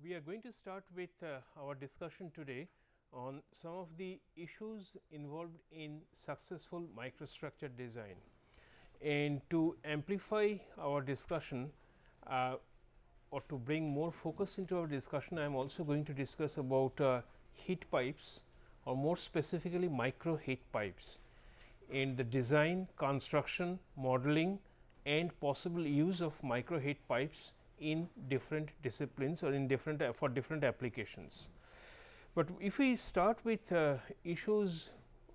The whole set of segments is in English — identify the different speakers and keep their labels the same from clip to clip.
Speaker 1: We are going to start with our discussion today on some of the issues involved in successful microstructure design. And to amplify our discussion or to bring more focus into our discussion, I am also going to discuss about heat pipes, or more specifically micro heat pipes, and the design, construction, modeling and possible use of micro heat pipes in different disciplines or in different for different applications. But if we start with issues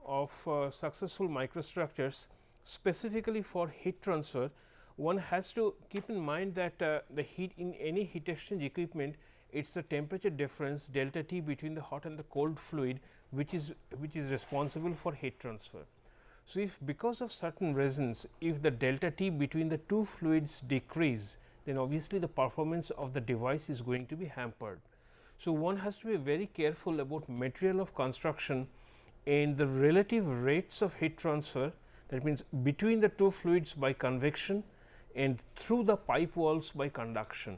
Speaker 1: of successful microstructures specifically for heat transfer, one has to keep in mind that the heat in any heat exchange equipment, it is the temperature difference delta T between the hot and the cold fluid which is responsible for heat transfer. So, if because of certain reasons, if the delta T between the two fluids decrease, then obviously the performance of the device is going to be hampered. So, one has to be very careful about material of construction and the relative rates of heat transfer, that means between the two fluids by convection and through the pipe walls by conduction.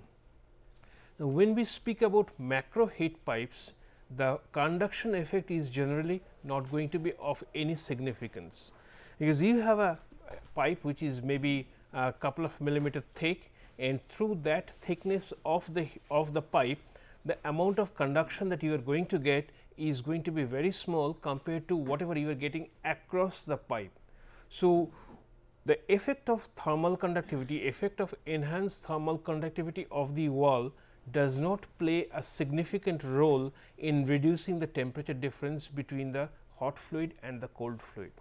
Speaker 1: Now, when we speak about macro heat pipes, the conduction effect is generally not going to be of any significance, because you have a pipe which is maybe a couple of millimeter thick, and through that thickness of the pipe, the amount of conduction that you are going to get is going to be very small compared to whatever you are getting across the pipe. So, the effect of thermal conductivity, effect of enhanced thermal conductivity of the wall does not play a significant role in reducing the temperature difference between the hot fluid and the cold fluid.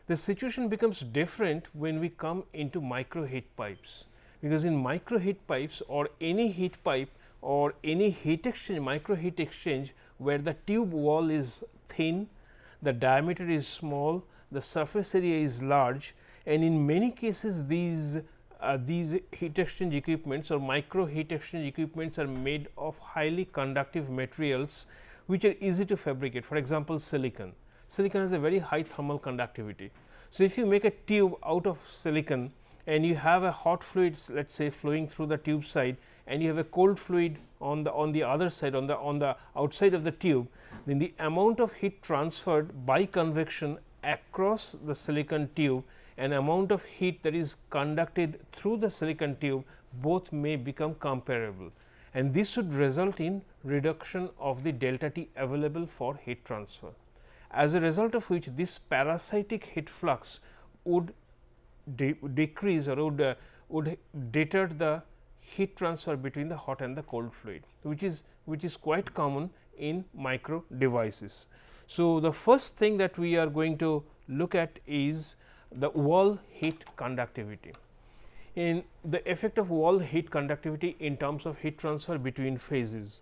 Speaker 1: The situation becomes different when we come into micro heat pipes, because in micro heat pipes or any heat pipe or any heat exchange, micro heat exchange, where the tube wall is thin, the diameter is small, the surface area is large, and in many cases these heat exchange equipments or micro heat exchange equipments are made of highly conductive materials which are easy to fabricate. For example, silicon. Silicon has a very high thermal conductivity. So, if you make a tube out of silicon and you have a hot fluid, let us say, flowing through the tube side, and you have a cold fluid on the other side, on the outside of the tube, then the amount of heat transferred by convection across the silicon tube and amount of heat that is conducted through the silicon tube, both may become comparable, and this should result in reduction of the delta T available for heat transfer. As a result of which, this parasitic heat flux would decrease or would deter the heat transfer between the hot and the cold fluid, which is quite common in micro devices. So, the first thing that we are going to look at is the wall heat conductivity, in the effect of wall heat conductivity in terms of heat transfer between phases.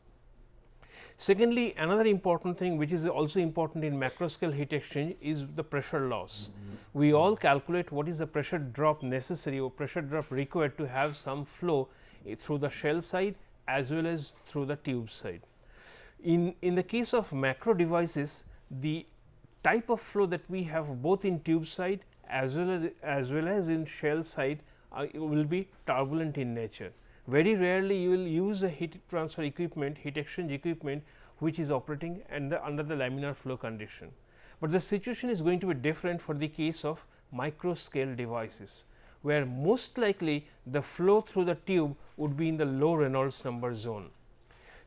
Speaker 1: Secondly, another important thing which is also important in macro scale heat exchange is the pressure loss. We all calculate what is the pressure drop necessary or pressure drop required to have some flow through the shell side as well as through the tube side. In the case of macro devices, the type of flow that we have both in tube side as well as in shell side will be turbulent in nature. Very rarely you will use a heat transfer equipment, heat exchange equipment which is operating under the laminar flow condition, but the situation is going to be different for the case of micro scale devices, where most likely the flow through the tube would be in the low Reynolds number zone.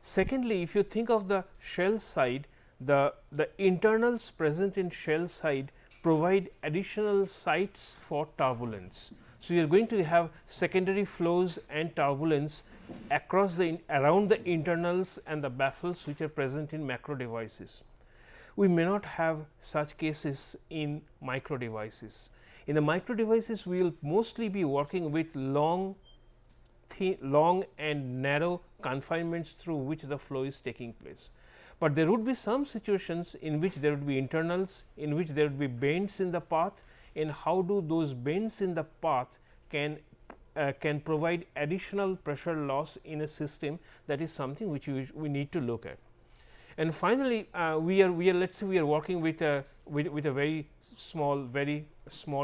Speaker 1: Secondly, if you think of the shell side, the internals present in shell side provide additional sites for turbulence. So, you are going to have secondary flows and turbulence across around the internals and the baffles which are present in macro devices. We may not have such cases in micro devices. In the micro devices, we will mostly be working with long and narrow confinements through which the flow is taking place. But there would be some situations in which there would be internals, in which there would be bends in the path, and how do those bends in the path can provide additional pressure loss in a system, that is something which we need to look at. And finally, we are let us say we are working with a very small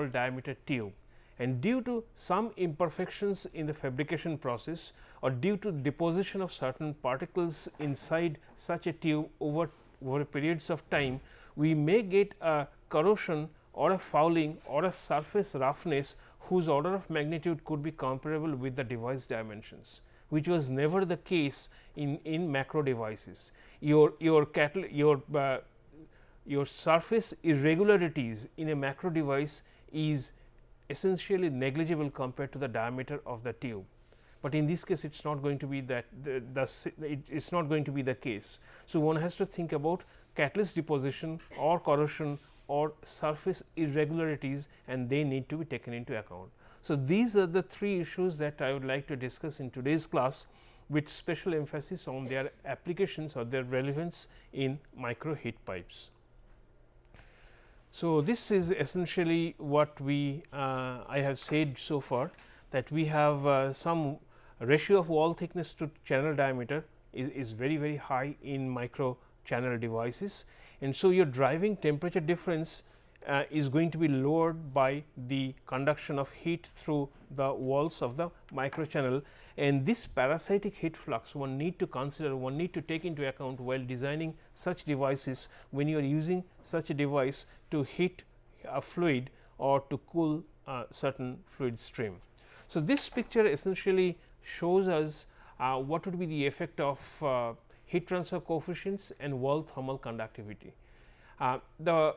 Speaker 1: diameter tube, and due to some imperfections in the fabrication process or due to deposition of certain particles inside such a tube over periods of time, we may get a corrosion or a fouling or a surface roughness whose order of magnitude could be comparable with the device dimensions, which was never the case in macro devices. Your surface irregularities in a macro device is essentially negligible compared to the diameter of the tube, but in this case it is not going to be that it is not going to be the case. So, one has to think about catalyst deposition or corrosion or surface irregularities, and they need to be taken into account. So, these are the three issues that I would like to discuss in today's class, with special emphasis on their applications or their relevance in micro heat pipes. So, this is essentially what I have said so far, that we have some ratio of wall thickness to channel diameter is very high in micro channel devices, and so your driving temperature difference is going to be lowered by the conduction of heat through the walls of the micro channel, and this parasitic heat flux one need to consider, one need to take into account while designing such devices when you are using such a device to heat a fluid or to cool a certain fluid stream. So, this picture essentially shows us what would be the effect of heat transfer coefficients and wall thermal conductivity. The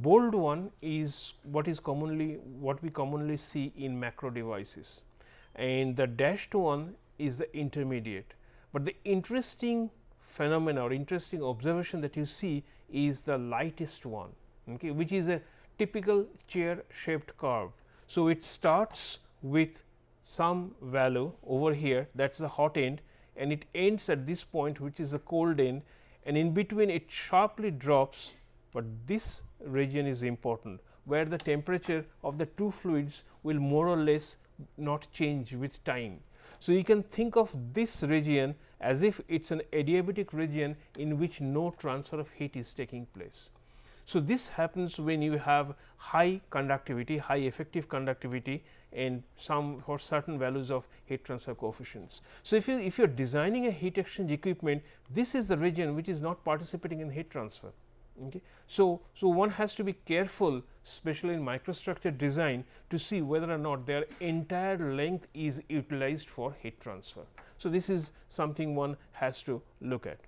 Speaker 1: bold one is what we commonly see in macro devices, and the dashed one is the intermediate. But the interesting phenomena or interesting observation that you see is the lightest one, okay, which is a typical chair shaped curve. So, it starts with some value over here, that is the hot end, and it ends at this point, which is the cold end, and in between it sharply drops, but this region is important, where the temperature of the two fluids will more or less not change with time. So, you can think of this region as if it is an adiabatic region in which no transfer of heat is taking place. So, this happens when you have high conductivity, high effective conductivity, and some for certain values of heat transfer coefficients. So, if you are designing a heat exchange equipment, this is the region which is not participating in heat transfer. Okay. So, one has to be careful, especially in microstructure design, to see whether or not their entire length is utilized for heat transfer. So, this is something one has to look at.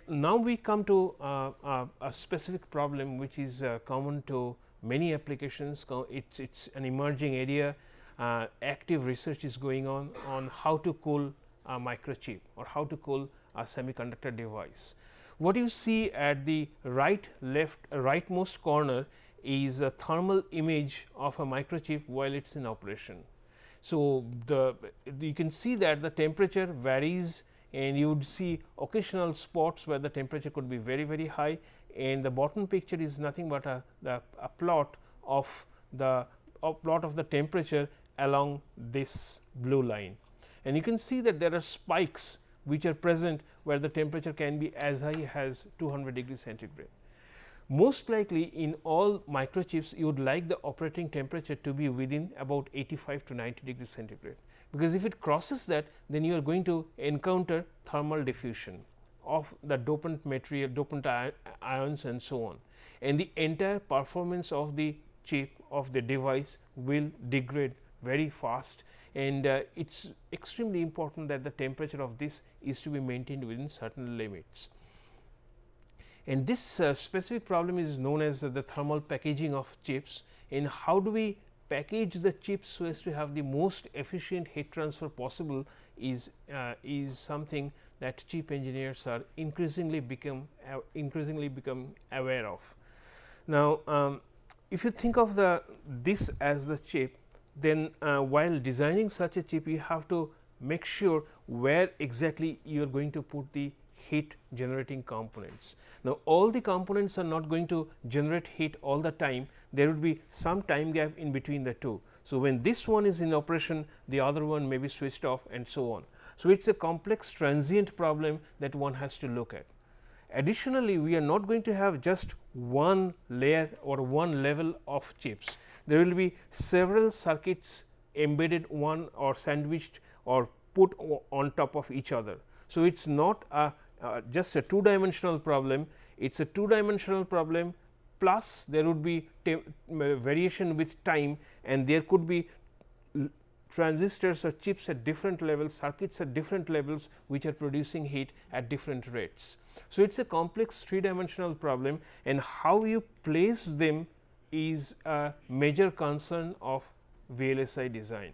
Speaker 1: Now we come to a specific problem which is common to many applications. It's an emerging area. Active research is going on how to cool a microchip or how to cool a semiconductor device. What you see at the rightmost corner is a thermal image of a microchip while it is in operation. So, you can see that the temperature varies, and you would see occasional spots where the temperature could be very high, and the bottom picture is nothing but a plot of the temperature along this blue line, and you can see that there are spikes which are present where the temperature can be as high as 200 degrees centigrade. Most likely in all microchips you would like the operating temperature to be within about 85 to 90 degrees centigrade, because if it crosses that, then you are going to encounter thermal diffusion of the dopant material, dopant ions and so on, and the entire performance of the chip of the device will degrade very fast, and it is extremely important that the temperature of this is to be maintained within certain limits. And this specific problem is known as the thermal packaging of chips. And how do we package the chips so as to have the most efficient heat transfer possible is something that chip engineers are increasingly become aware of. Now, if you think of this as the chip, then while designing such a chip, you have to make sure where exactly you are going to put the heat generating components. Now, all the components are not going to generate heat all the time, there would be some time gap in between the two. So, when this one is in operation, the other one may be switched off and so on. So, it is a complex transient problem that one has to look at, Additionally, we are not going to have just one layer or one level of chips. There will be several circuits embedded one or sandwiched or put on top of each other. So, it is not just a two dimensional problem, it is a two dimensional problem plus there would be variation with time, and there could be transistors or chips at different levels, circuits at different levels which are producing heat at different rates. So, it is a complex three dimensional problem, and how you place them is a major concern of VLSI design.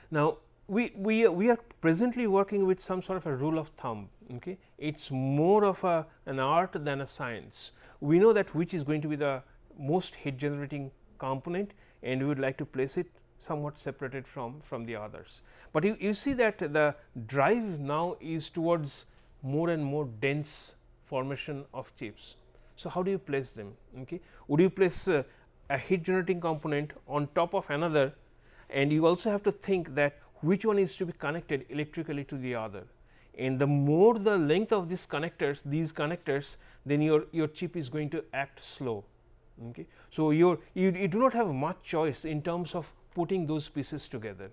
Speaker 1: Now, we are presently working with some sort of a rule of thumb. Okay? It is more of an art than a science. We know that which is going to be the most heat generating component, and we would like to place it somewhat separated from the others. But you see that the drive now is towards more and more dense formation of chips. So, how do you place them? Okay? Would you place a heat generating component on top of another, and you also have to think that which one is to be connected electrically to the other, and the more the length of these connectors, then your chip is going to act slow. Okay? So, you do not have much choice in terms of putting those pieces together.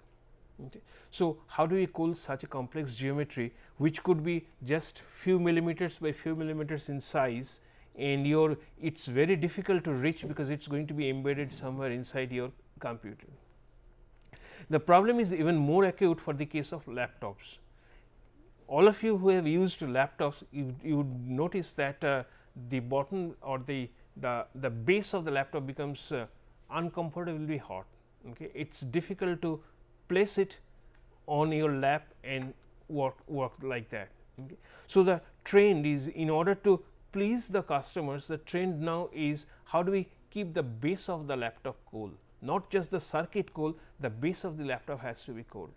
Speaker 1: Okay. So, how do we cool such a complex geometry which could be just few millimeters by few millimeters in size, and it is very difficult to reach because it is going to be embedded somewhere inside your computer. The problem is even more acute for the case of laptops. All of you who have used laptops, you would notice that the bottom or the base of the laptop becomes uncomfortably hot. Okay. It is difficult to place it on your lap and work like that. Okay. So, the trend is, in order to please the customers, the trend now is how do we keep the base of the laptop cool, not just the circuit cool, the base of the laptop has to be cool.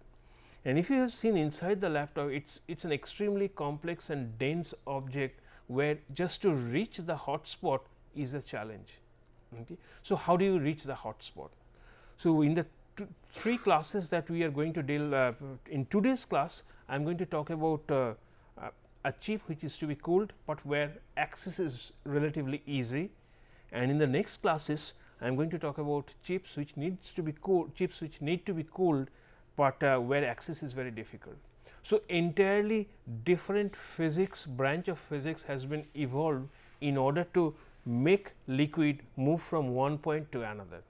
Speaker 1: And if you have seen inside the laptop, it is an extremely complex and dense object where just to reach the hot spot is a challenge. Okay. So, how do you reach the hot spot? So, in the three classes that we are going to deal in today's class, I am going to talk about a chip which is to be cooled, but where access is relatively easy, and in the next classes I am going to talk about chips which needs to be cooled, but where access is very difficult. So, entirely different physics, branch of physics has been evolved in order to make liquid move from one point to another.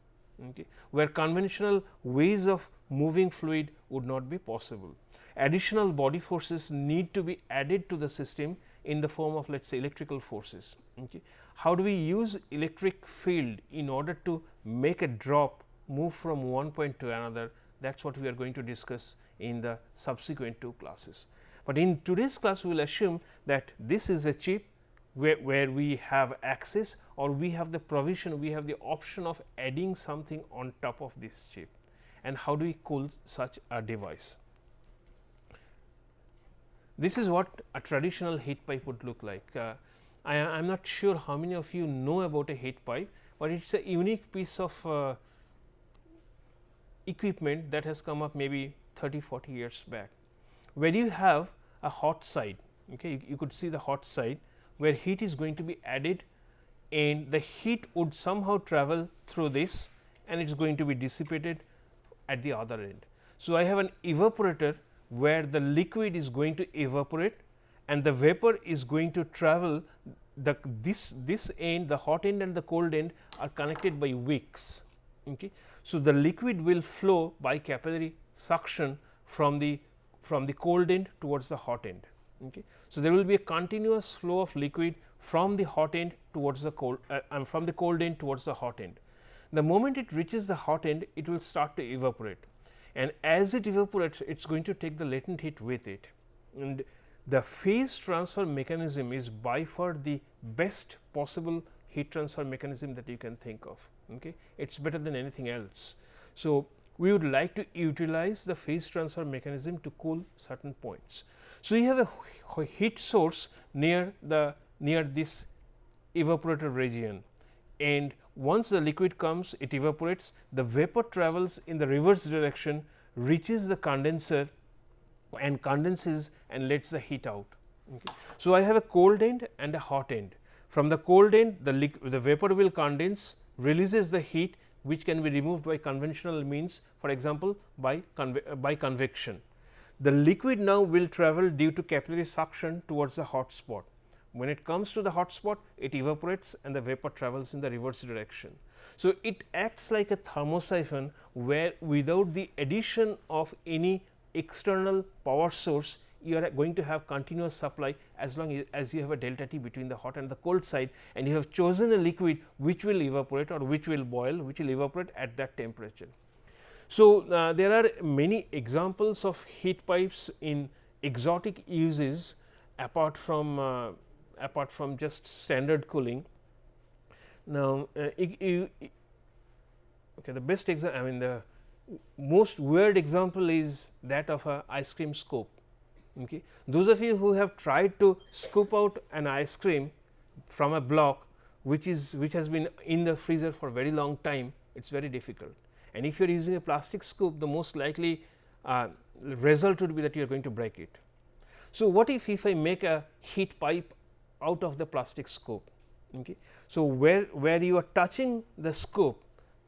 Speaker 1: Okay, where conventional ways of moving fluid would not be possible. Additional body forces need to be added to the system in the form of, let us say, electrical forces. Okay. How do we use electric field in order to make a drop move from one point to another? That is what we are going to discuss in the subsequent two classes. But in today's class, we will assume that this is a chip where we have access, or we have the provision, we have the option of adding something on top of this chip, and how do we cool such a device. This is what a traditional heat pipe would look like. I am not sure how many of you know about a heat pipe, but it is a unique piece of equipment that has come up maybe 30-40 years back, where you have a hot side. Okay, you could see the hot side where heat is going to be added, and the heat would somehow travel through this, and it is going to be dissipated at the other end. So, I have an evaporator where the liquid is going to evaporate, and the vapor is going to travel. This end, the hot end and the cold end are connected by wicks. Okay. So, the liquid will flow by capillary suction from the cold end towards the hot end. Okay. So, there will be a continuous flow of liquid from the hot end towards the cold and from the cold end towards the hot end. The moment it reaches the hot end, it will start to evaporate, and as it evaporates, it is going to take the latent heat with it, and the phase transfer mechanism is by far the best possible heat transfer mechanism that you can think of. Okay. It is better than anything else. So, we would like to utilize the phase transfer mechanism to cool certain points. So, you have a heat source near this evaporator region, and once the liquid comes, it evaporates, the vapor travels in the reverse direction, reaches the condenser and condenses and lets the heat out. Okay. So, I have a cold end and a hot end. From the cold end, the vapor will condense, releases the heat, which can be removed by conventional means, for example, by convection. The liquid now will travel due to capillary suction towards the hot spot. When it comes to the hot spot, it evaporates and the vapor travels in the reverse direction. So, it acts like a thermosiphon, where without the addition of any external power source, you are going to have continuous supply as long as you have a delta T between the hot and the cold side, and you have chosen a liquid which will evaporate or which will boil, which will evaporate at that temperature. So, there are many examples of heat pipes in exotic uses apart from just standard cooling. Now, the best example, I mean the most weird example is that of a ice cream scoop. Okay. Those of you who have tried to scoop out an ice cream from a block which has been in the freezer for very long time, it is very difficult. And if you are using a plastic scoop, the most likely result would be that you are going to break it. So, what if I make a heat pipe out of the plastic scoop? Okay. So, where you are touching the scoop,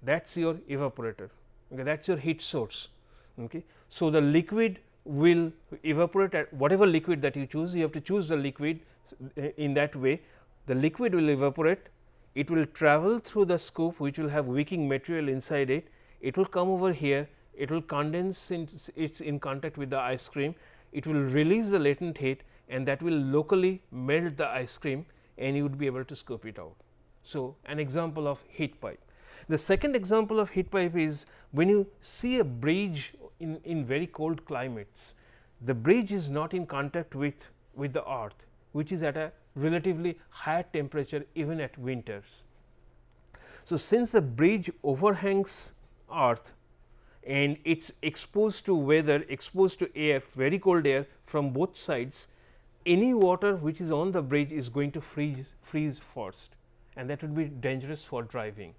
Speaker 1: that is your evaporator, okay, that is your heat source. Okay. So, the liquid will evaporate at whatever liquid that you choose, you have to choose the liquid in that way. The liquid will evaporate, it will travel through the scoop which will have wicking material inside it, it will come over here, it will condense, it's in contact with the ice cream, it will release the latent heat, and that will locally melt the ice cream, and you would be able to scoop it out. So, an example of heat pipe. The second example of heat pipe is when you see a bridge in very cold climates, the bridge is not in contact with the earth, which is at a relatively higher temperature even at winters. So, since the bridge overhangs earth and it is exposed to weather, exposed to air, very cold air from both sides, any water which is on the bridge is going to freeze first, and that would be dangerous for driving.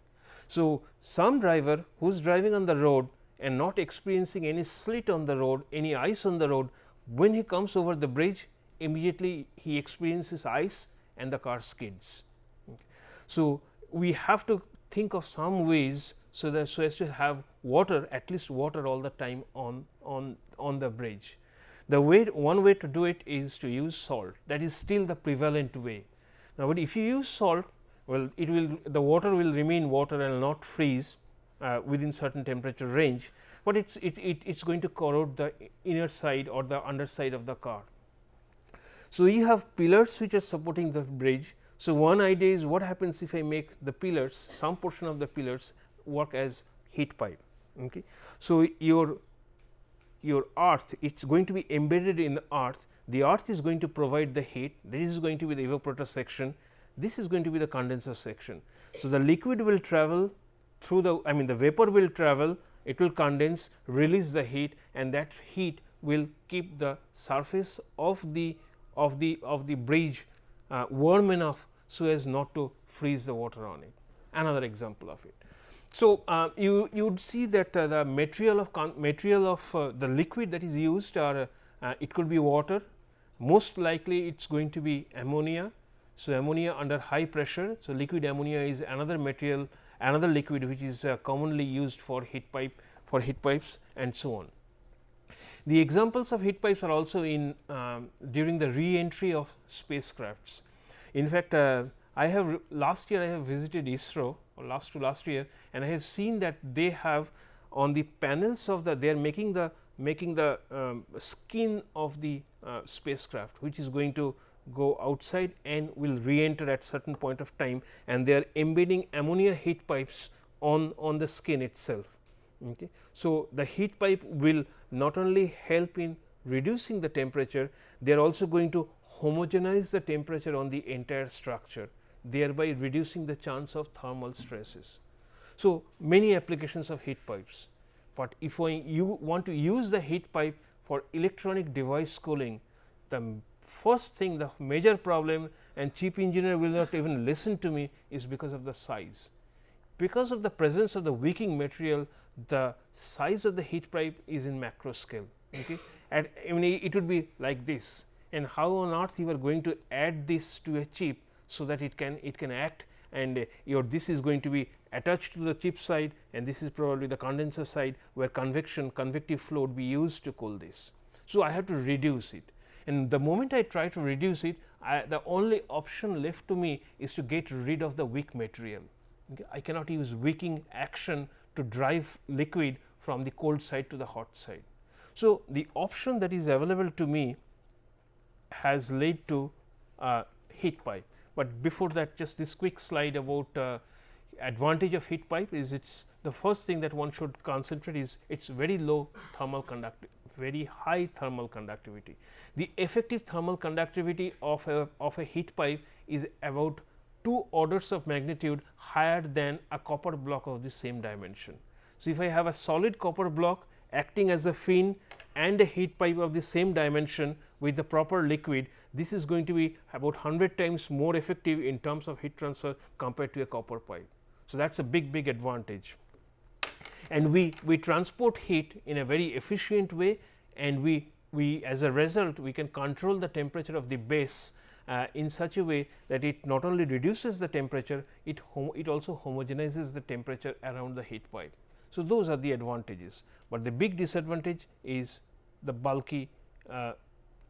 Speaker 1: So, some driver who is driving on the road and not experiencing any slit on the road, any ice on the road, when he comes over the bridge, immediately he experiences ice and the car skids. Okay. So, we have to think of some ways so as to have water, at least water all the time on the bridge. One way to do it is to use salt, that is still the prevalent way. Now, but if you use salt, well, the water will remain water and not freeze within certain temperature range, but it is going to corrode the inner side or the underside of the car. So, you have pillars which are supporting the bridge. So, one idea is what happens if I make the pillars, some portion of the pillars work as heat pipe. Okay. So, your earth, it is going to be embedded in the earth, is going to provide the heat, this is going to be the evaporator section, this is going to be the condenser section. So, the liquid will travel through the vapor will travel, it will condense, release the heat, and that heat will keep the surface of the bridge warm enough so as not to freeze the water on it. Another example of it. So, you would see that the material of the liquid that is used are it could be water, most likely it is going to be ammonia. So, ammonia under high pressure. So, liquid ammonia is another material, another liquid which is commonly used for heat pipes and so on. The examples of heat pipes are also in during the re-entry of spacecrafts. In fact, last year I have visited ISRO, or last year, and I have seen that they have on the panels of they are making the skin of the spacecraft, which is going to go outside and will re-enter at certain point of time, and they are embedding ammonia heat pipes on the skin itself. Okay. So, the heat pipe will not only help in reducing the temperature, they are also going to homogenize the temperature on the entire structure, thereby reducing the chance of thermal stresses. So, many applications of heat pipes, but if you want to use the heat pipe for electronic device cooling, the first thing, the major problem, and chief engineer will not even listen to me, is because of the size. Because of the presence of the wicking material, the size of the heat pipe is in macro scale. Okay. It would be like this, and how on earth you are going to add this to a chip, so that it can act, and your this is going to be attached to the chip side, and this is probably the condenser side where convective flow would be used to cool this. So, I have to reduce it, and the moment I try to reduce it, the only option left to me is to get rid of the weak material. Okay. I cannot use wicking action to drive liquid from the cold side to the hot side. So, the option that is available to me has led to heat pipe, but before that just this quick slide about advantage of heat pipe is it's the first thing that one should concentrate is its very low thermal conductivity, very high thermal conductivity. The effective thermal conductivity of a heat pipe is about 2 orders of magnitude higher than a copper block of the same dimension. So, if I have a solid copper block acting as a fin and a heat pipe of the same dimension with the proper liquid, this is going to be about 100 times more effective in terms of heat transfer compared to a copper pipe. So, that is a big advantage, and we transport heat in a very efficient way, and we as a result we can control the temperature of the base in such a way that it not only reduces the temperature, it also homogenizes the temperature around the heat pipe. So, those are the advantages, but the big disadvantage is the bulky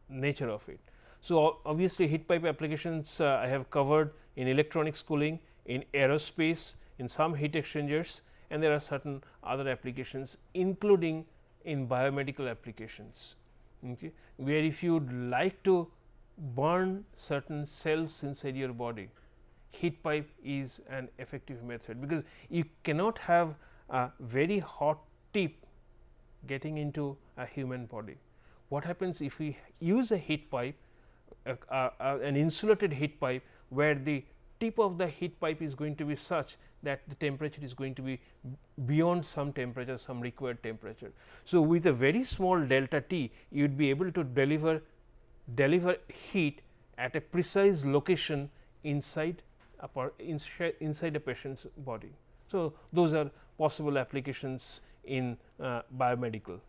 Speaker 1: nature of it. So, obviously, heat pipe applications I have covered in electronics cooling, in aerospace, in some heat exchangers, and there are certain other applications including in biomedical applications, okay, where if you would like to burn certain cells inside your body, heat pipe is an effective method, because you cannot have a very hot tip getting into a human body. What happens if we use a heat pipe, an insulated heat pipe, where the tip of the heat pipe is going to be such that the temperature is going to be beyond some temperature, some required temperature. So, with a very small delta T, you would be able to deliver heat at a precise location inside a patient's body. So, those are possible applications in biomedical.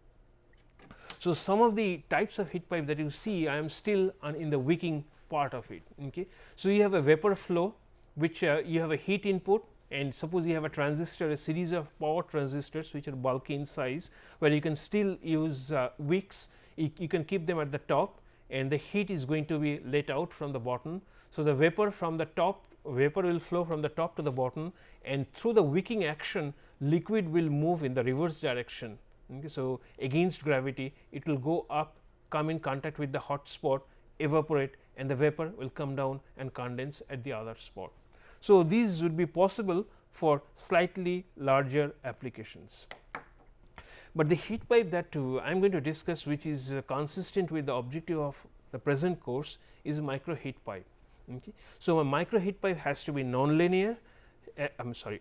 Speaker 1: So, some of the types of heat pipe that you see, I am still in the wicking part of it. Okay. So, you have a vapor flow, which you have a heat input, and suppose you have a transistor, a series of power transistors which are bulky in size, where you can still use wicks, you can keep them at the top, and the heat is going to be let out from the bottom. So, the vapor from the top, vapor will flow from the top to the bottom, and through the wicking action liquid will move in the reverse direction. Okay. So, against gravity it will go up, come in contact with the hot spot, evaporate, and the vapor will come down and condense at the other spot. So, these would be possible for slightly larger applications, but the heat pipe that I am going to discuss, which is consistent with the objective of the present course, is micro heat pipe. Okay. So, a micro heat pipe has to be non-linear,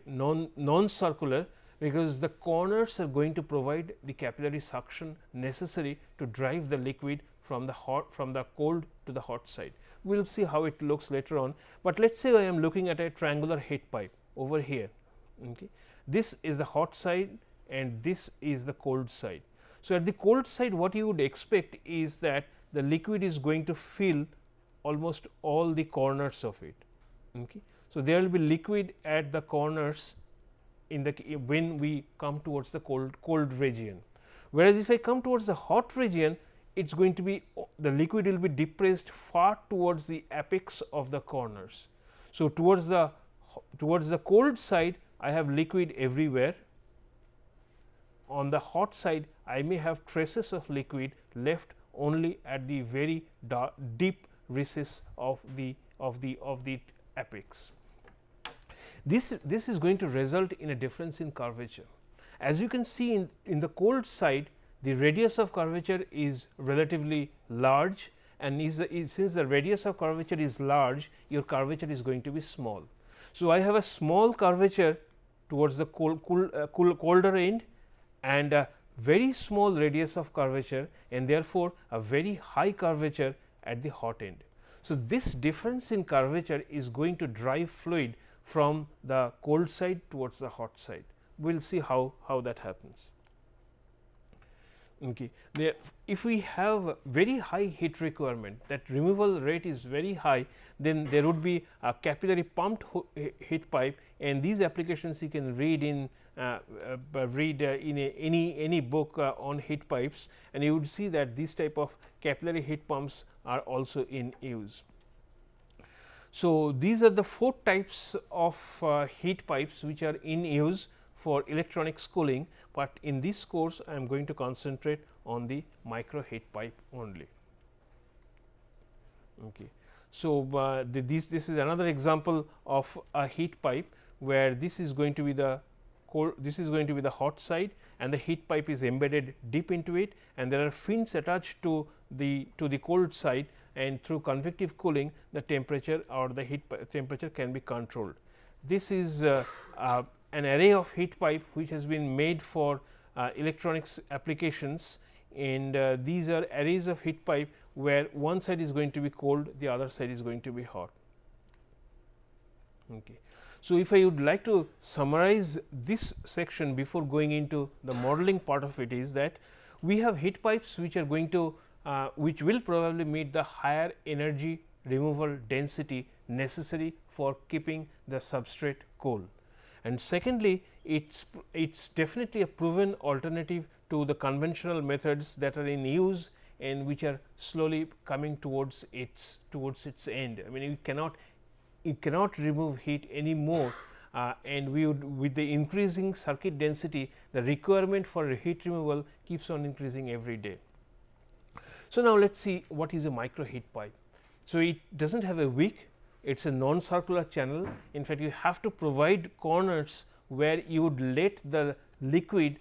Speaker 1: non-circular, because the corners are going to provide the capillary suction necessary to drive the liquid from the cold to the hot side. We will see how it looks later on, but let us say I am looking at a triangular heat pipe over here. Okay. This is the hot side and this is the cold side. So, at the cold side, what you would expect is that the liquid is going to fill almost all the corners of it. Okay. So, there will be liquid at the corners when we come towards the cold region, whereas if I come towards the hot region, it is going to be the liquid will be depressed far towards the apex of the corners. So, towards the cold side I have liquid everywhere, on the hot side I may have traces of liquid left only at the very deep recess of the apex. This is going to result in a difference in curvature. As you can see in the cold side, the radius of curvature is relatively large, and since the radius of curvature is large, your curvature is going to be small. So, I have a small curvature towards the colder end and a very small radius of curvature, and therefore, a very high curvature at the hot end. So, this difference in curvature is going to drive fluid from the cold side towards the hot side. We will see how that happens. Okay. If we have very high heat requirement, that removal rate is very high, then there would be a capillary pumped heat pipe, and these applications you can read in any book on heat pipes, and you would see that these type of capillary heat pumps are also in use. So, these are the 4 types of heat pipes which are in use for electronics cooling, but in this course I am going to concentrate on the micro heat pipe only. Okay. So, this is another example of a heat pipe where this is going to be the hot side, and the heat pipe is embedded deep into it, and there are fins attached to the cold side, and through convective cooling the temperature or the heat temperature can be controlled. This is an array of heat pipe which has been made for electronics applications, and these are arrays of heat pipe where one side is going to be cold, the other side is going to be hot. Okay. So, if I would like to summarize this section before going into the modeling part of it, is that we have heat pipes which are going to which will probably meet the higher energy removal density necessary for keeping the substrate cool. And secondly, it's definitely a proven alternative to the conventional methods that are in use and which are slowly coming towards its end. I mean, you cannot remove heat anymore, and we would, with the increasing circuit density, the requirement for heat removal keeps on increasing every day. So, now let us see what is a micro heat pipe. So, it does not have a wick, it is a non-circular channel. In fact, you have to provide corners where you would let the liquid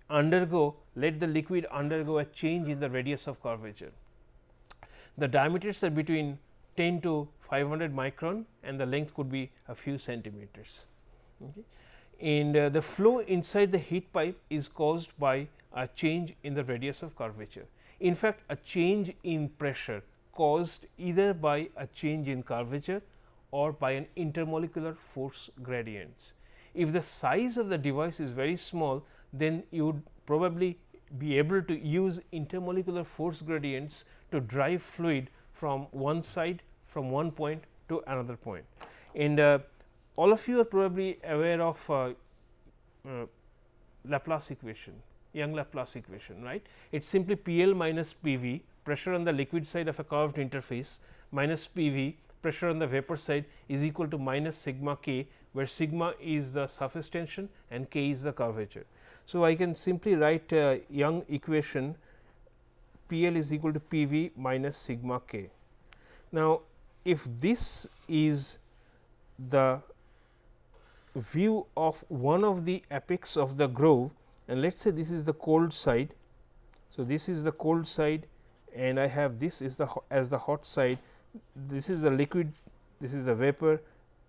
Speaker 1: undergo a change in the radius of curvature. The diameters are between 10 to 500 micron, and the length could be a few centimeters. Okay. And the flow inside the heat pipe is caused by a change in the radius of curvature. In fact, a change in pressure caused either by a change in curvature or by an intermolecular force gradients. If the size of the device is very small, then you would probably be able to use intermolecular force gradients to drive fluid from one side, from one point to another point. And all of you are probably aware of Laplace equation, Young Laplace equation, right? It is simply P L minus P V, pressure on the liquid side of a curved interface, minus P V, pressure on the vapor side, is equal to minus sigma k, where sigma is the surface tension and k is the curvature. So, I can simply write Young equation P L is equal to P V minus sigma k. Now, if this is the view of one of the apex of the groove, and let us say this is the cold side. So, this is the cold side, and I have this is the as the hot side. This is the liquid, this is the vapor,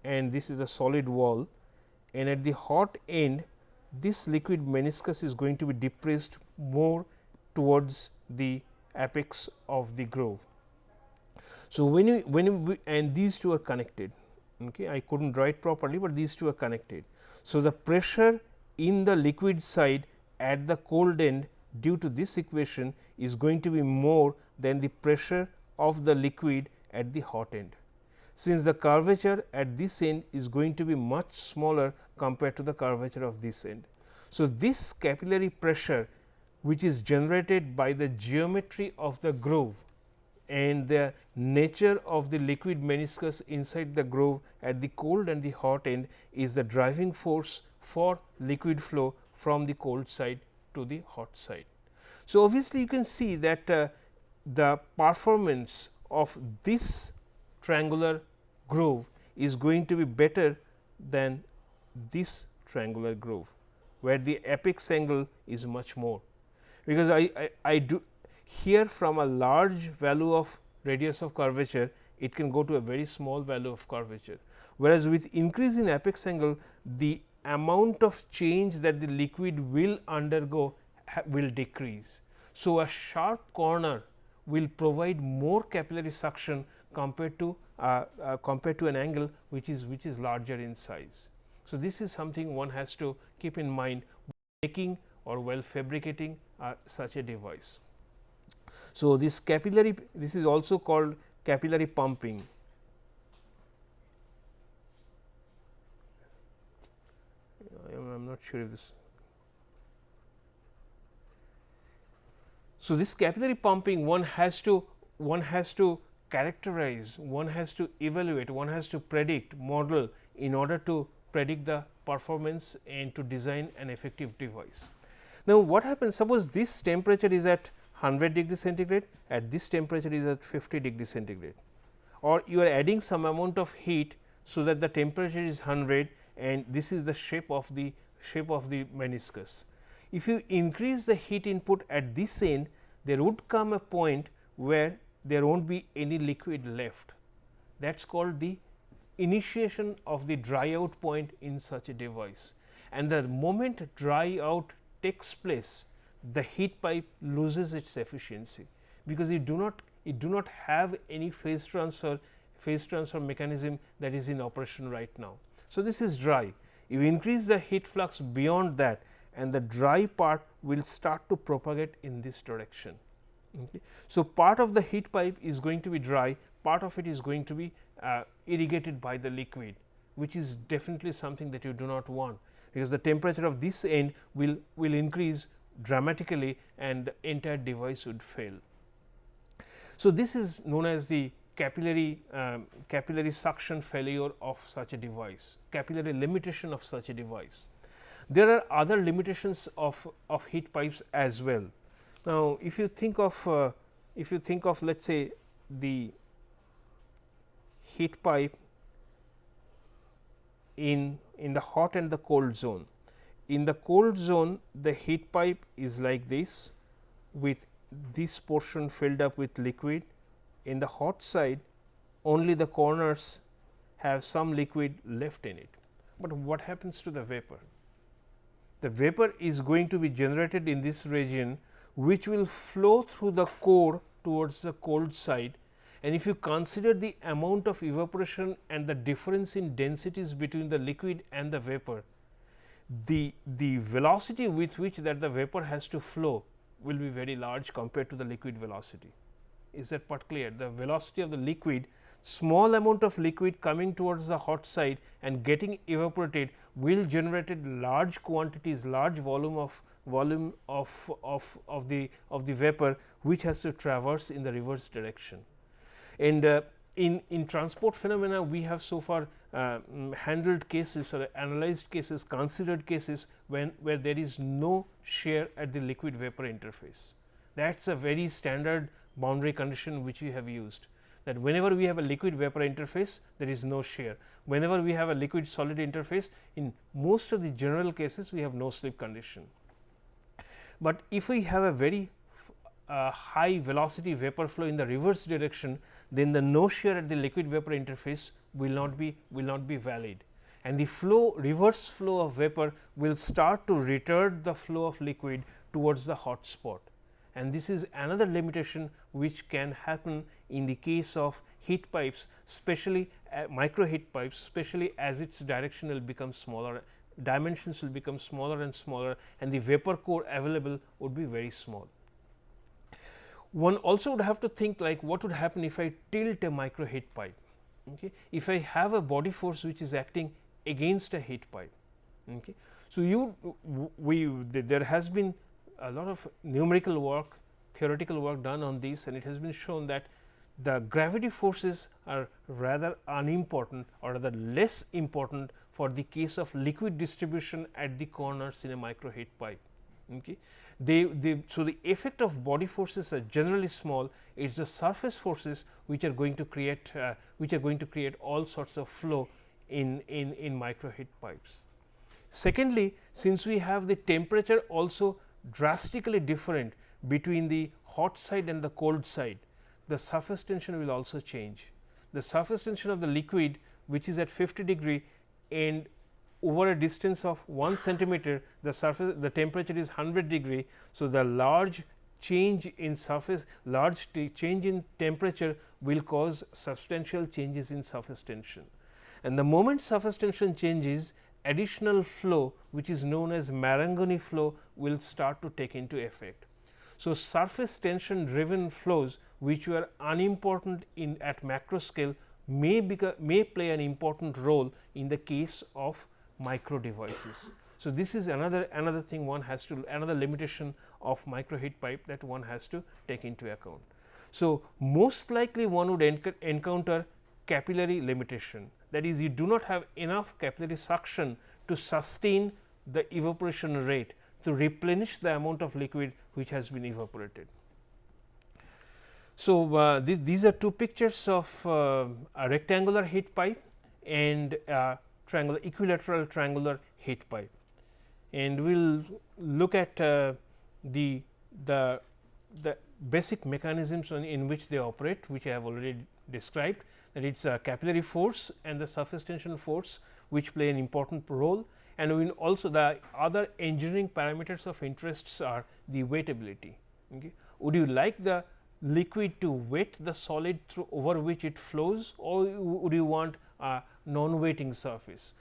Speaker 1: and this is a solid wall, and at the hot end this liquid meniscus is going to be depressed more towards the apex of the groove. So, when and these two are connected, okay, I could not draw it properly, but these two are connected. So, the pressure in the liquid side at the cold end due to this equation is going to be more than the pressure of the liquid at the hot end, since the curvature at this end is going to be much smaller compared to the curvature of this end. So, this capillary pressure which is generated by the geometry of the groove and the nature of the liquid meniscus inside the groove at the cold and the hot end is the driving force for liquid flow from the cold side to the hot side. So, obviously, you can see that the performance of this triangular groove is going to be better than this triangular groove, where the apex angle is much more, because I do here from a large value of radius of curvature, it can go to a very small value of curvature, whereas with increase in apex angle, the amount of change that the liquid will undergo will decrease. So, a sharp corner will provide more capillary suction compared to an angle which is larger in size. So, this is something one has to keep in mind making or while fabricating such a device. So, this is also called capillary pumping. I am not sure if this. So, this capillary pumping one has to characterize, one has to evaluate, one has to predict, model in order to predict the performance and to design an effective device. Now, what happens, suppose this temperature is at 100 degree centigrade, at this temperature is at 50 degree centigrade, or you are adding some amount of heat, so that the temperature is 100 and this is the shape of the meniscus. If you increase the heat input at this end, there would come a point where there will not be any liquid left. That is called the initiation of the dry out point in such a device, and the moment dry out takes place, the heat pipe loses its efficiency, because it do not have any phase transfer mechanism that is in operation right now. So, this is dry. You increase the heat flux beyond that, and the dry part will start to propagate in this direction. Okay. So, part of the heat pipe is going to be dry, part of it is going to be irrigated by the liquid, which is definitely something that you do not want, because the temperature of this end will increase dramatically and the entire device would fail. So, this is known as the capillary suction failure of such a device, capillary limitation of such a device. There are other limitations of heat pipes as well. Now, if you think of let us say the heat pipe in the hot and the cold zone. In the cold zone, the heat pipe is like this, with this portion filled up with liquid. In the hot side, only the corners have some liquid left in it. But what happens to the vapor? The vapor is going to be generated in this region, which will flow through the core towards the cold side. And if you consider the amount of evaporation and the difference in densities between the liquid and the vapor, the velocity with which that the vapor has to flow will be very large compared to the liquid velocity. Is that part clear? The velocity of the liquid, small amount of liquid coming towards the hot side and getting evaporated will generate large quantities, large volume of the vapor, which has to traverse in the reverse direction. And in transport phenomena, we have so far handled cases or analyzed cases, considered cases where there is no shear at the liquid vapor interface. That is a very standard boundary condition which we have used, that whenever we have a liquid vapor interface, there is no shear. Whenever we have a liquid solid interface, in most of the general cases we have no slip condition. But if we have a very high velocity vapor flow in the reverse direction, then the no shear at the liquid vapor interface will not be valid, and the reverse flow of vapor will start to retard the flow of liquid towards the hot spot. And this is another limitation which can happen in the case of heat pipes, especially micro heat pipes, especially as its direction will become smaller, dimensions will become smaller and smaller, and the vapor core available would be very small. One also would have to think like, what would happen if I tilt a micro heat pipe? Okay. If I have a body force which is acting against a heat pipe. Okay. So, there has been a lot of numerical work, theoretical work done on this, and it has been shown that the gravity forces are rather unimportant or rather less important for the case of liquid distribution at the corners in a micro heat pipe. Okay. So, the effect of body forces are generally small. It is the surface forces which are going to create all sorts of flow in micro heat pipes. Secondly, since we have the temperature also drastically different between the hot side and the cold side, the surface tension will also change. The surface tension of the liquid, which is at 50 degree, and over a distance of 1 centimeter, the temperature is 100 degree. So, the large change in surface, change in temperature will cause substantial changes in surface tension, and the moment surface tension changes, additional flow which is known as Marangoni flow will start to take into effect. So, surface tension driven flows which were unimportant in at macro scale may play an important role in the case of micro devices. So, this is another thing one has to, another limitation of micro heat pipe that one has to take into account. So, most likely one would encounter capillary limitation, that is, you do not have enough capillary suction to sustain the evaporation rate to replenish the amount of liquid which has been evaporated. So, these are two pictures of a rectangular heat pipe and triangular equilateral triangular heat pipe, and we will look at the basic mechanisms in which they operate, which I have already described, that it is a capillary force and the surface tension force which play an important role, and we also the other engineering parameters of interests are the wettability. Okay. Would you like the liquid to wet the solid through over which it flows, or would you want a non-wetting surface?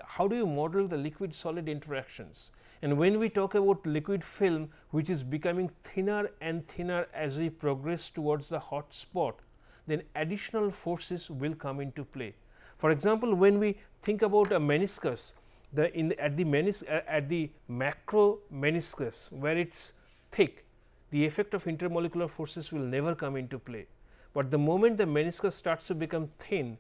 Speaker 1: How do you model the liquid solid interactions? And when we talk about liquid film which is becoming thinner and thinner as we progress towards the hot spot, then additional forces will come into play. For example, when we think about a meniscus, at the macro meniscus where it is thick, the effect of intermolecular forces will never come into play, but the moment the meniscus starts to become thin,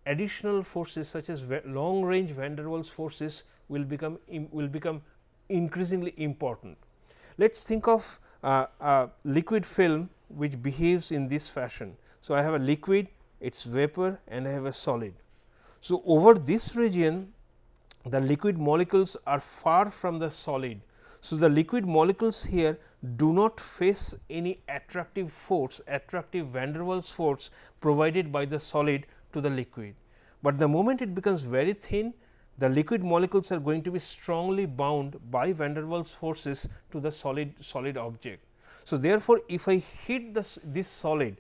Speaker 1: additional forces such as long range van der Waals forces will become increasingly important. Let us think of a liquid film which behaves in this fashion. So, I have a liquid, it is vapor, and I have a solid. So, over this region the liquid molecules are far from the solid. So, the liquid molecules here do not face any attractive force, attractive van der Waals force provided by the solid to the liquid, but the moment it becomes very thin, the liquid molecules are going to be strongly bound by van der Waals forces to the solid object. So, therefore, if I hit this solid,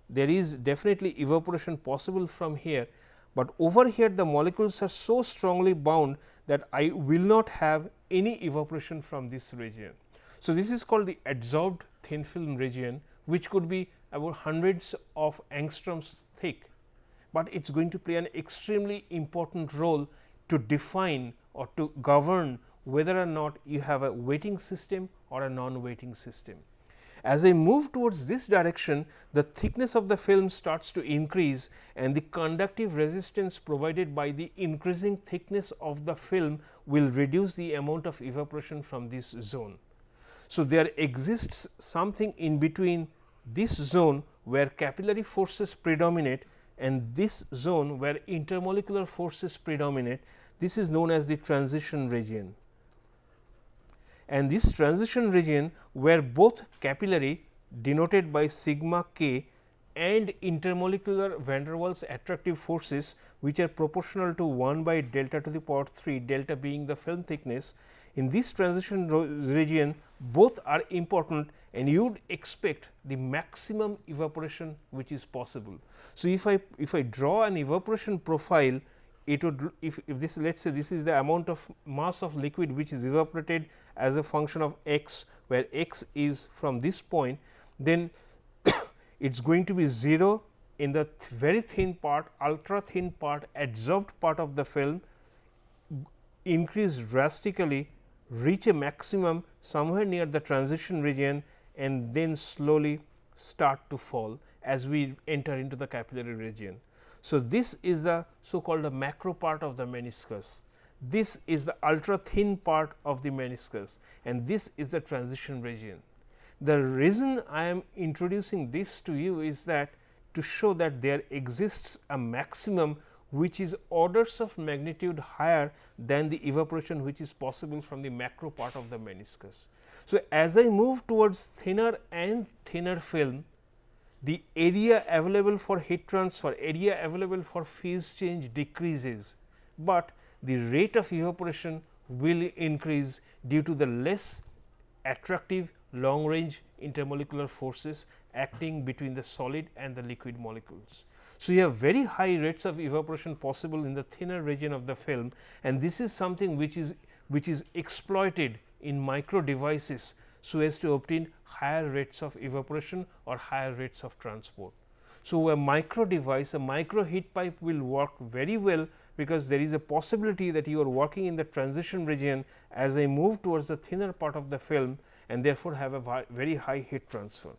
Speaker 1: there is definitely evaporation possible from here, but over here the molecules are so strongly bound that I will not have any evaporation from this region. So, this is called the adsorbed thin film region, which could be about hundreds of angstroms thick, but it is going to play an extremely important role to define or to govern whether or not you have a wetting system or a non-wetting system. As I move towards this direction, the thickness of the film starts to increase and the conductive resistance provided by the increasing thickness of the film will reduce the amount of evaporation from this zone. So, there exists something in between this zone where capillary forces predominate and this zone where intermolecular forces predominate. This is known as the transition region, and this transition region where both capillary denoted by sigma k and intermolecular van der Waals attractive forces which are proportional to 1 by delta to the power 3, delta being the film thickness. In this transition region both are important, and you would expect the maximum evaporation which is possible. So, if I draw an evaporation profile, it would, if this, let us say this is the amount of mass of liquid which is evaporated as a function of x, where x is from this point, then it is going to be 0 in the very thin part, ultra thin part, adsorbed part of the film, increase drastically, reach a maximum somewhere near the transition region, and then slowly start to fall as we enter into the capillary region. So, this is the so called the macro part of the meniscus. This is the ultra thin part of the meniscus, and this is the transition region. The reason I am introducing this to you is that to show that there exists a maximum which is orders of magnitude higher than the evaporation which is possible from the macro part of the meniscus. So, as I move towards thinner and thinner film, the area available for heat transfer, area available for phase change decreases, but the rate of evaporation will increase due to the less attractive long range intermolecular forces acting between the solid and the liquid molecules. So, you have very high rates of evaporation possible in the thinner region of the film, and this is something which is exploited in micro devices so as to obtain higher rates of evaporation or higher rates of transport. So, a micro device, a micro heat pipe will work very well, because there is a possibility that you are working in the transition region as I move towards the thinner part of the film, and therefore, have a very high heat transfer.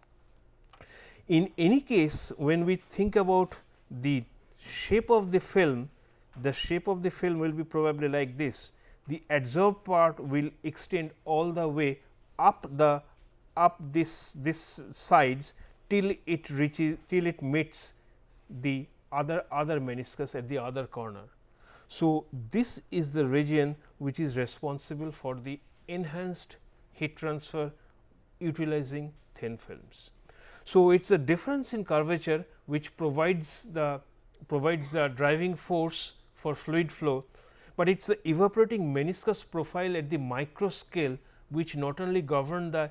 Speaker 1: In any case, when we think about the shape of the film will be probably like this. The adsorbed part will extend all the way up this sides till it meets the other meniscus at the other corner. So, this is the region which is responsible for the enhanced heat transfer utilizing thin films. So, it is a difference in curvature which provides the driving force for fluid flow, but it is the evaporating meniscus profile at the micro scale which not only govern the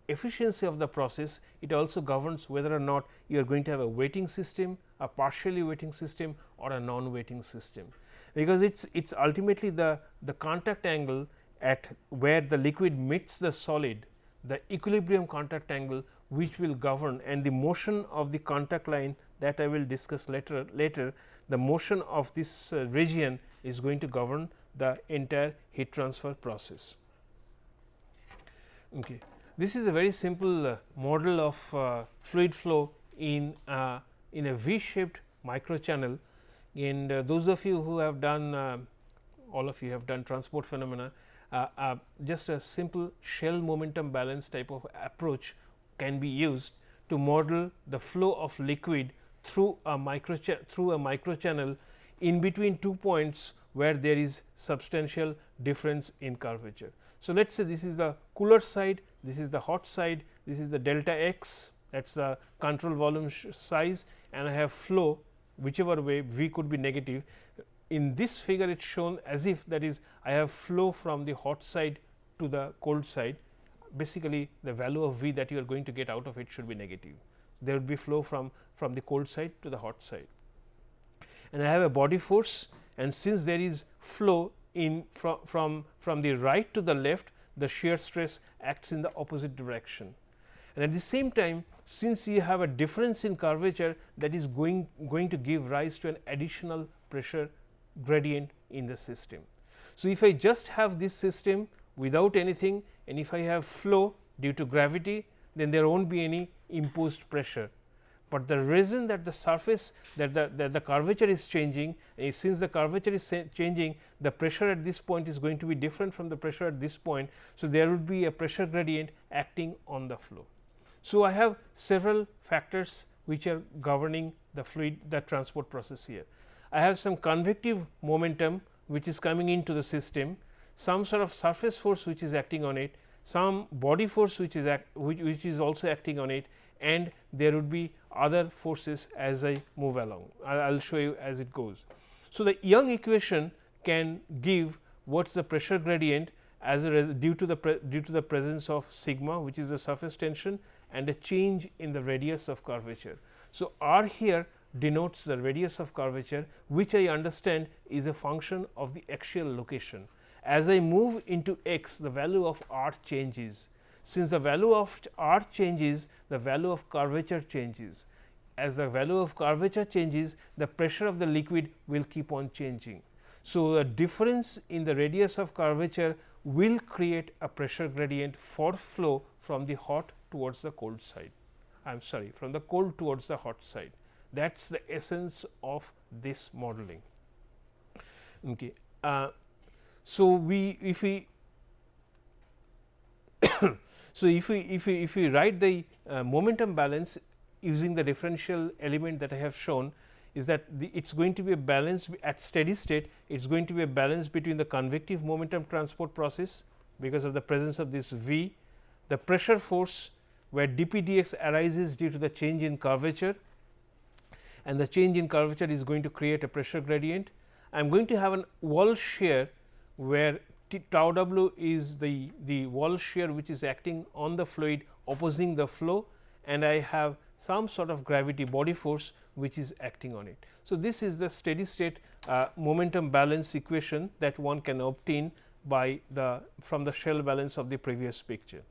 Speaker 1: efficiency of the process, it also governs whether or not you are going to have a weighting system, a partially weighting system, or a non-weighting system. Because it is ultimately the contact angle at where the liquid meets the solid, the equilibrium contact angle which will govern, and the motion of the contact line that I will discuss later. The motion of this region is going to govern the entire heat transfer process. Okay. This is a very simple model of fluid flow in a V-shaped microchannel, and those of you who have done all of you have done transport phenomena, just a simple shell momentum balance type of approach can be used to model the flow of liquid through a microchannel in between 2 points where there is substantial difference in curvature. So, let us say this is the cooler side, this is the hot side, this is the delta x, that is the control volume size, and I have flow whichever way V could be negative. In this figure, it is shown as if, that is, I have flow from the hot side to the cold side. Basically, the value of V that you are going to get out of it should be negative. There would be flow from the cold side to the hot side, and I have a body force, and since there is flow in from the right to the left, the shear stress acts in the opposite direction. And at the same time, since you have a difference in curvature, that is going to give rise to an additional pressure gradient in the system. So, if I just have this system without anything, and if I have flow due to gravity, then there will not be any imposed pressure. But the reason that the surface that the curvature is changing, since the curvature is changing, the pressure at this point is going to be different from the pressure at this point. So, there would be a pressure gradient acting on the flow. So, I have several factors which are governing the transport process here. I have some convective momentum which is coming into the system, some sort of surface force which is acting on it, some body force which is also acting on it, and there would be other forces as I move along. I will show you as it goes. So, the Young equation can give what is the pressure gradient as due to the presence of sigma, which is the surface tension, and a change in the radius of curvature. So, R here denotes the radius of curvature, which I understand is a function of the axial location. As I move into x, the value of R changes. Since the value of R changes, the value of curvature changes. As the value of curvature changes, the pressure of the liquid will keep on changing. So, a difference in the radius of curvature will create a pressure gradient for flow from the hot towards the cold side. I am sorry, from the cold towards the hot side. That is the essence of this modeling. Okay. So, if we write the momentum balance using the differential element that I have shown, is that it is going to be a balance at steady state. It is going to be a balance between the convective momentum transport process, because of the presence of this V, the pressure force where dP dx arises due to the change in curvature, and the change in curvature is going to create a pressure gradient. I am going to have an wall shear where tau w is the wall shear which is acting on the fluid opposing the flow, and I have some sort of gravity body force which is acting on it. So, this is the steady state momentum balance equation that one can obtain by from the shell balance of the previous picture.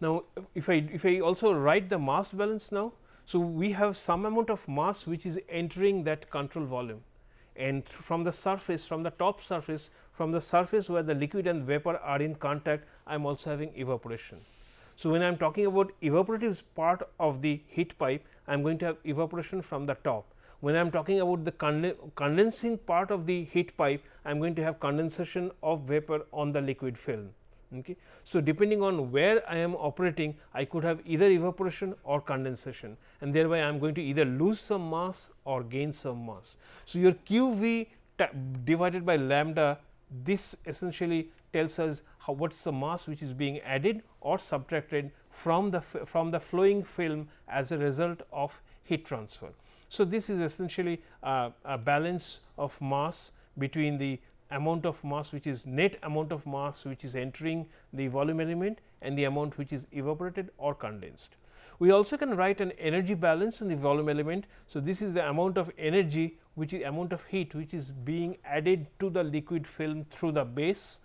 Speaker 1: Now, if I also write the mass balance now, so we have some amount of mass which is entering that control volume, and from the surface, from the top surface, from the surface where the liquid and vapor are in contact, I am also having evaporation. So, when I am talking about evaporative part of the heat pipe, I am going to have evaporation from the top. When I am talking about the condensing part of the heat pipe, I am going to have condensation of vapor on the liquid film. Okay. So, depending on where I am operating, I could have either evaporation or condensation, and thereby I am going to either lose some mass or gain some mass. So, your QV divided by lambda, this essentially tells us what is the mass which is being added or subtracted from the flowing film as a result of heat transfer. So, this is essentially a balance of mass between the amount of mass which is net amount of mass which is entering the volume element and the amount which is evaporated or condensed. We also can write an energy balance in the volume element. So, this is the amount of energy which is amount of heat which is being added to the liquid film through the base,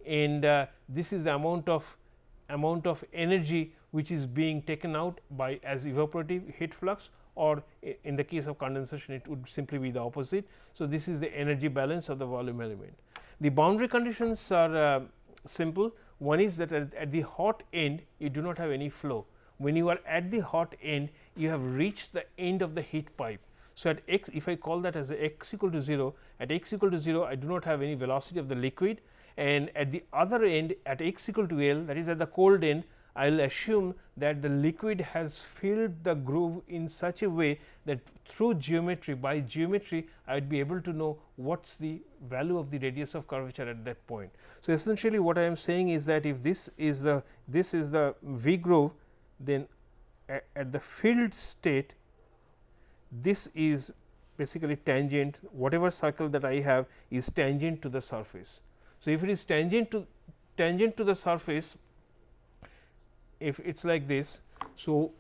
Speaker 1: and this is the amount of energy which is being taken out by as evaporative heat flux, or in the case of condensation it would simply be the opposite. So, this is the energy balance of the volume element. The boundary conditions are simple. One is that at the hot end you do not have any flow. When you are at the hot end, you have reached the end of the heat pipe. So, at x, if I call that as x equal to 0, at x equal to 0 I do not have any velocity of the liquid, and at the other end at x equal to L, that is at the cold end, I will assume that the liquid has filled the groove in such a way that through geometry, by geometry I would be able to know what is the value of the radius of curvature at that point. So, essentially what I am saying is that if this is the V groove, then at the filled state this is basically tangent, whatever circle that I have is tangent to the surface. So, if it is tangent to the surface, if it is like this. So,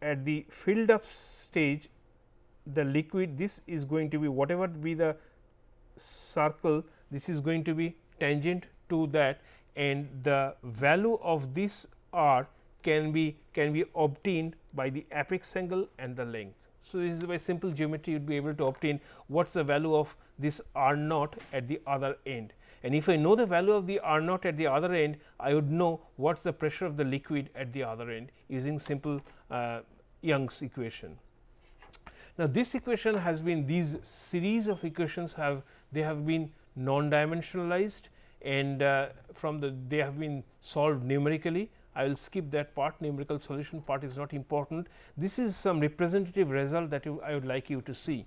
Speaker 1: at the filled up stage, the liquid, this is going to be whatever be the circle, this is going to be tangent to that, and the value of this r can be obtained by the apex angle and the length. So, this is by simple geometry you would be able to obtain what is the value of this r naught at the other end. And if I know the value of the r naught at the other end, I would know what is the pressure of the liquid at the other end using simple Young's equation. Now, this equation has been, these series of equations have been non-dimensionalized, and they have been solved numerically. I will skip that part, numerical solution part is not important. This is some representative result that I would like you to see.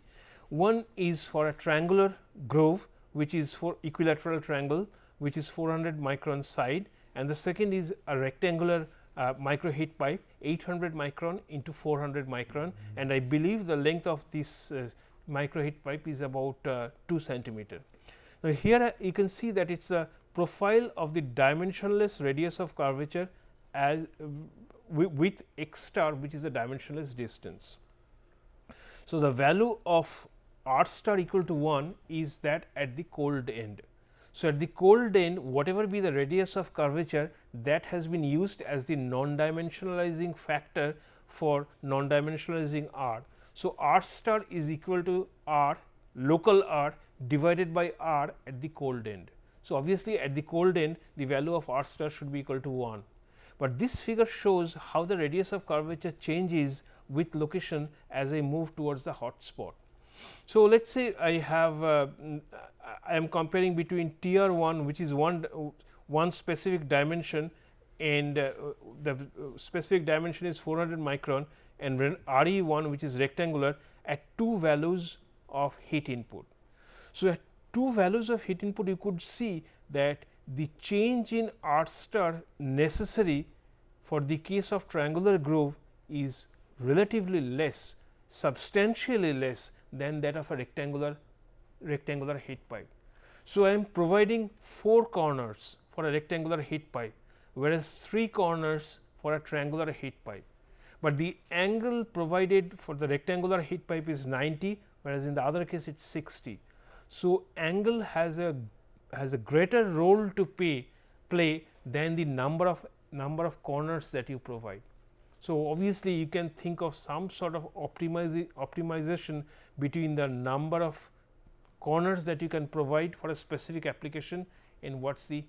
Speaker 1: One is for a triangular groove, which is for equilateral triangle, which is 400 micron side, and the second is a rectangular micro heat pipe 800 micron into 400 micron, and I believe the length of this micro heat pipe is about 2 centimeter. Now, here you can see that it is a profile of the dimensionless radius of curvature as with x star, which is the dimensionless distance. So, the value of r star equal to 1 is that at the cold end. So, at the cold end, whatever be the radius of curvature, that has been used as the non-dimensionalizing factor for non-dimensionalizing r. So, r star is equal to r, local r divided by r at the cold end. So, obviously, at the cold end the value of r star should be equal to 1, but this figure shows how the radius of curvature changes with location as I move towards the hot spot. So, let us say I have I am comparing between TR1, which is one specific dimension, and the specific dimension is 400 micron, and RE1, which is rectangular, at two values of heat input. So, at two values of heat input, you could see that the change in r star necessary for the case of triangular groove is relatively less, substantially less than that of a rectangular heat pipe. So, I am providing 4 corners for a rectangular heat pipe, whereas 3 corners for a triangular heat pipe, but the angle provided for the rectangular heat pipe is 90, whereas in the other case it is 60. So, angle has a greater role to play than the number of number of corners that you provide. So, obviously, you can think of some sort of optimization between the number of corners that you can provide for a specific application and what is the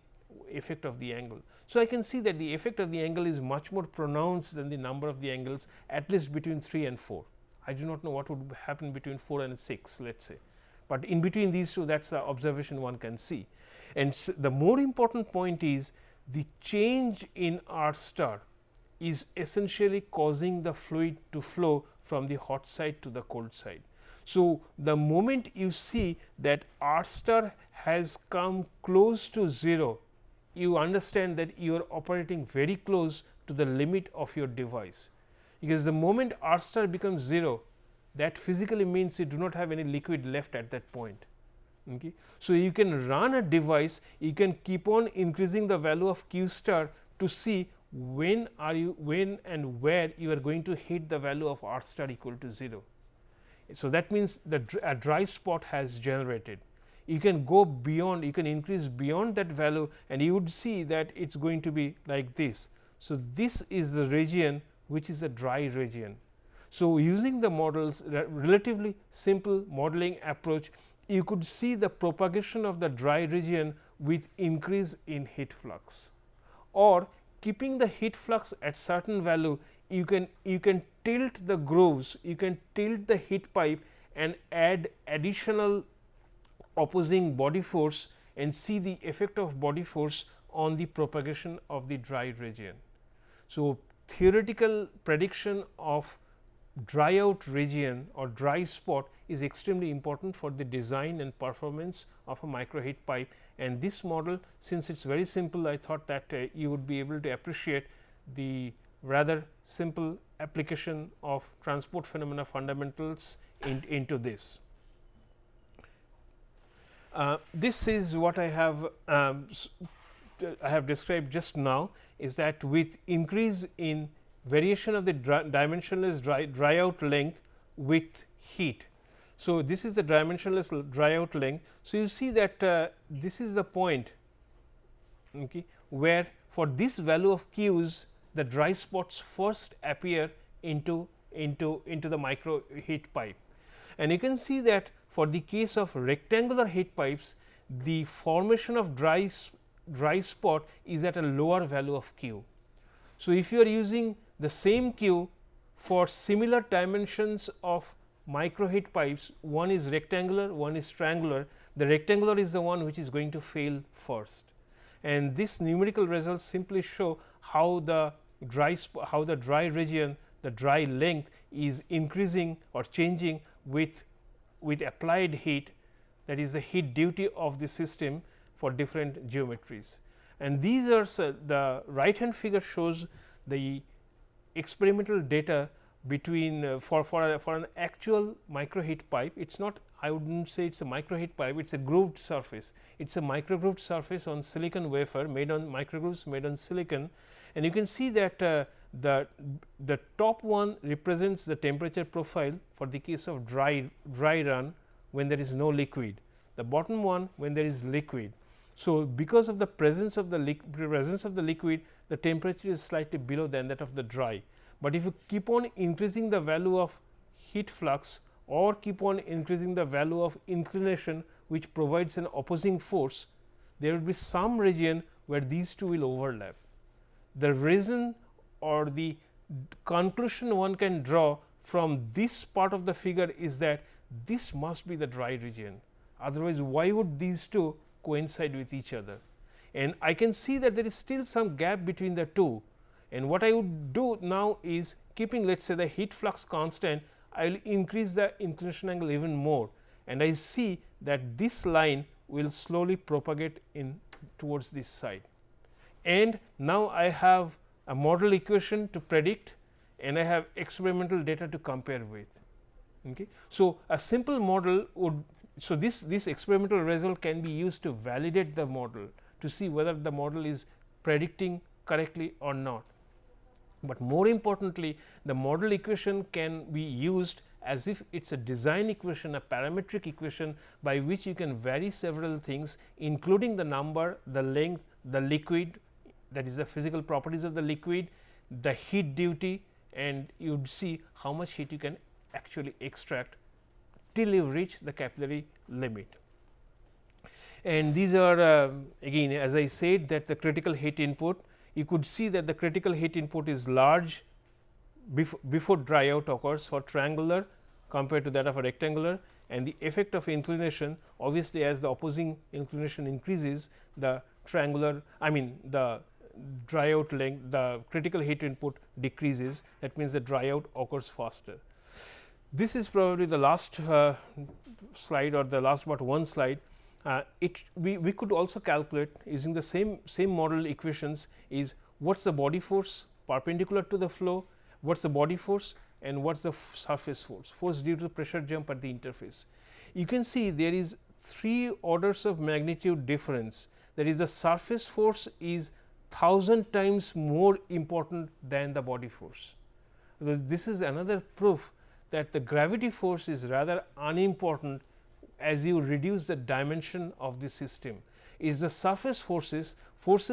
Speaker 1: effect of the angle. So, I can see that the effect of the angle is much more pronounced than the number of the angles, at least between 3 and 4. I do not know what would happen between 4 and 6, let us say, but in between these two, that is the observation one can see. And the more important point is the change in R star is essentially causing the fluid to flow from the hot side to the cold side. So, the moment you see that R star has come close to 0, you understand that you are operating very close to the limit of your device, because the moment R star becomes 0, that physically means you do not have any liquid left at that point. Okay. So, you can run a device, you can keep on increasing the value of Q star to see when and where you are going to hit the value of R star equal to 0. So, that means the a dry spot has generated. You can go beyond, you can increase beyond that value, and you would see that it is going to be like this. So, this is the region which is a dry region. So, using the models, relatively simple modeling approach, you could see the propagation of the dry region with increase in heat flux, or keeping the heat flux at certain value, you can tilt the grooves, you can tilt the heat pipe and add additional opposing body force and see the effect of body force on the propagation of the dry region. So, theoretical prediction of dry out region or dry spot is extremely important for the design and performance of a micro heat pipe, and this model, since it is very simple, I thought that you would be able to appreciate the rather simple application of transport phenomena fundamentals into this. This is what I have described just now, is that with increase in variation of the dimensionless dry out length with heat. So, this is the dimensionless dry out length. So, you see that this is the point, okay, where for this value of Q's the dry spots first appear into the micro heat pipe. And you can see that for the case of rectangular heat pipes, the formation of dry spot is at a lower value of Q. So, if you are using the same Q for similar dimensions of micro heat pipes, one is rectangular, one is triangular, the rectangular is the one which is going to fail first. And this numerical results simply show how the dry region, the dry length is increasing or changing with applied heat, that is the heat duty of the system for different geometries. And these are the right hand figure shows the experimental data between for an actual micro heat pipe. It is not, I would not say it is a micro heat pipe, it is a grooved surface. It is a micro grooved surface on silicon wafer made on micro grooves made on silicon, and you can see that the top one represents the temperature profile for the case of dry run when there is no liquid, the bottom one when there is liquid. So, because of the presence of the liquid, the temperature is slightly below than that of the dry. But if you keep on increasing the value of heat flux or keep on increasing the value of inclination, which provides an opposing force, there will be some region where these two will overlap. The reason or the conclusion one can draw from this part of the figure is that this must be the dry region, otherwise why would these two coincide with each other? And I can see that there is still some gap between the two, and what I would do now is, keeping let us say the heat flux constant, I will increase the inclination angle even more, and I see that this line will slowly propagate in towards this side. And now I have a model equation to predict, and I have experimental data to compare with. Okay. So, a simple model would, so this experimental result can be used to validate the model, to see whether the model is predicting correctly or not. But more importantly, the model equation can be used as if it is a design equation, a parametric equation by which you can vary several things, including the number, the length, the liquid, that is the physical properties of the liquid, the heat duty, and you would see how much heat you can actually extract till you reach the capillary limit. And these are again, as I said, that the critical heat input, you could see that the critical heat input is large before dry out occurs for triangular compared to that of a rectangular, and the effect of inclination, obviously as the opposing inclination increases, the triangular, I mean the dry out length, the critical heat input decreases. That means the dry out occurs faster. This is probably the last slide, or the last but one slide. We could also calculate using the same model equations, is what is the body force perpendicular to the flow, what is the body force, and what is the surface force due to the pressure jump at the interface. You can see there is 3 orders of magnitude difference, that is the surface force is 1000 times more important than the body force. So, this is another proof that the gravity force is rather unimportant as you reduce the dimension of the system. Is the surface forces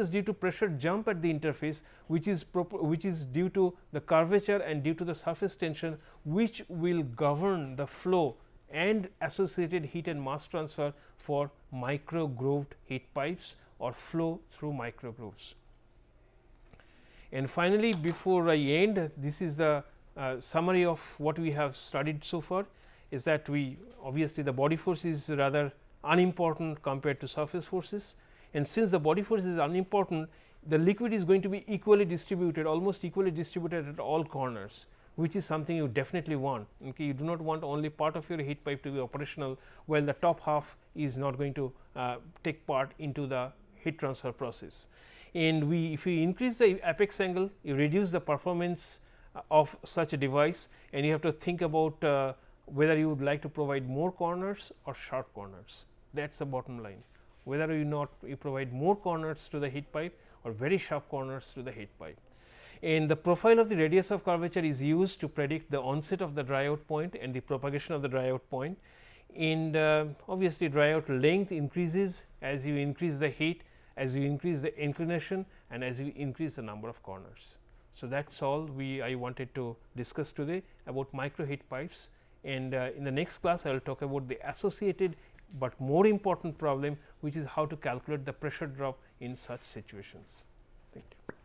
Speaker 1: due to pressure jump at the interface, which is due to the curvature and due to the surface tension, which will govern the flow and associated heat and mass transfer for micro grooved heat pipes or flow through micro grooves. And finally, before I end, this is the summary of what we have studied so far, is that we obviously the body force is rather unimportant compared to surface forces, and since the body force is unimportant, the liquid is going to be equally distributed, almost equally distributed at all corners, which is something you definitely want. Okay, you do not want only part of your heat pipe to be operational, while the top half is not going to take part into the heat transfer process. And if you increase the apex angle, you reduce the performance of such a device, and you have to think about whether you would like to provide more corners or sharp corners. That is the bottom line, whether you provide more corners to the heat pipe or very sharp corners to the heat pipe. And the profile of the radius of curvature is used to predict the onset of the dry out point and the propagation of the dry out point. And obviously, dry out length increases as you increase the heat, as you increase the inclination, and as you increase the number of corners. So, that is all I wanted to discuss today about micro heat pipes, and in the next class I will talk about the associated but more important problem, which is how to calculate the pressure drop in such situations. Thank you.